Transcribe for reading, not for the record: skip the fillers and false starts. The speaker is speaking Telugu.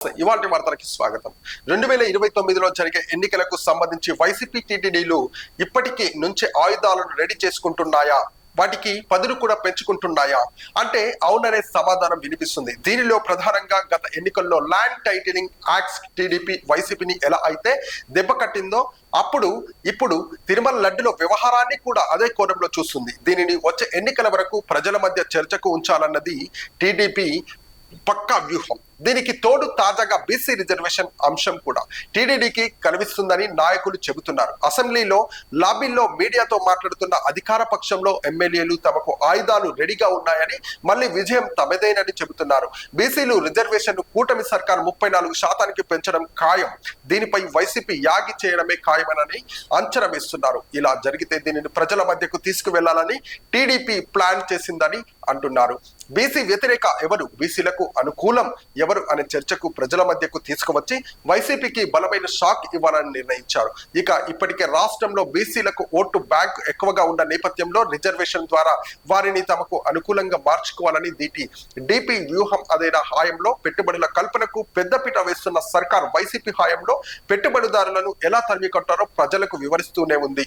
ఇవాల్టి వార్తలకి స్వాగతం. 2029లో జరిగే ఎన్నికలకు సంబంధించి వైసీపీ టీటీడీలు ఇప్పటికీ నుంచి ఆయుధాలను రెడీ చేసుకుంటున్నాయా, వాటికి పదును కూడా పెంచుకుంటున్నాయా అంటే అవుననే సమాధానం వినిపిస్తుంది. దీనిలో ప్రధానంగా గత ఎన్నికల్లో ల్యాండ్ టైటిలింగ్ యాక్ట్స్ టీడీపీ వైసీపీని ఎలా అయితే దెబ్బ కట్టిందో ఇప్పుడు తిరుమల లడ్డులో వ్యవహారాన్ని కూడా అదే కోణంలో చూస్తుంది. దీనిని వచ్చే ఎన్నికల వరకు ప్రజల మధ్య చర్చకు ఉంచాలన్నది టీడీపీ పక్కా వ్యూహం. దీనికి తోడు తాజాగా బీసీ రిజర్వేషన్ అంశం కూడా టీడీడీకి కనిపిస్తుందని నాయకులు చెబుతున్నారు. అసెంబ్లీలో లాబీల్లో మీడియాతో మాట్లాడుతున్న అధికార పక్షంలో ఎమ్మెల్యేలు తమకు ఆయుధాలు రెడీగా ఉన్నాయని, మళ్ళీ విజయం తమదేనని చెబుతున్నారు. బీసీలు రిజర్వేషన్ కూటమి సర్కార్ 34% పెంచడం ఖాయం, దీనిపై వైసీపీ యాగి చేయడమే ఖాయమని అంచనా వేస్తున్నారు. ఇలా జరిగితే దీనిని ప్రజల మధ్యకు తీసుకువెళ్లాలని టీడీపీ ప్లాన్ చేసిందని అంటున్నారు. బీసీ వ్యతిరేక ఎవరు, బీసీలకు అనుకూలం ఎవరు అనే చర్చకు ప్రజల మధ్యకు తీసుకువచ్చి వైసీపీకి బలమైన షాక్ ఇవ్వాలని నిర్ణయించారు. ఇప్పటికే రాష్ట్రంలో బీసీలకు ఓటు బ్యాంక్ ఎక్కువగా ఉన్న నేపథ్యంలో రిజర్వేషన్ ద్వారా వారిని తమకు అనుకూలంగా మార్చుకోవాలని డీపీ వ్యూహం అదైన హాయంలో పెట్టుబడుల కల్పనకు పెద్దపీట వేస్తున్న సర్కార్ వైసీపీ హాయంలో పెట్టుబడిదారులను ఎలా తరిమి కొట్టారో ప్రజలకు వివరిస్తూనే ఉంది.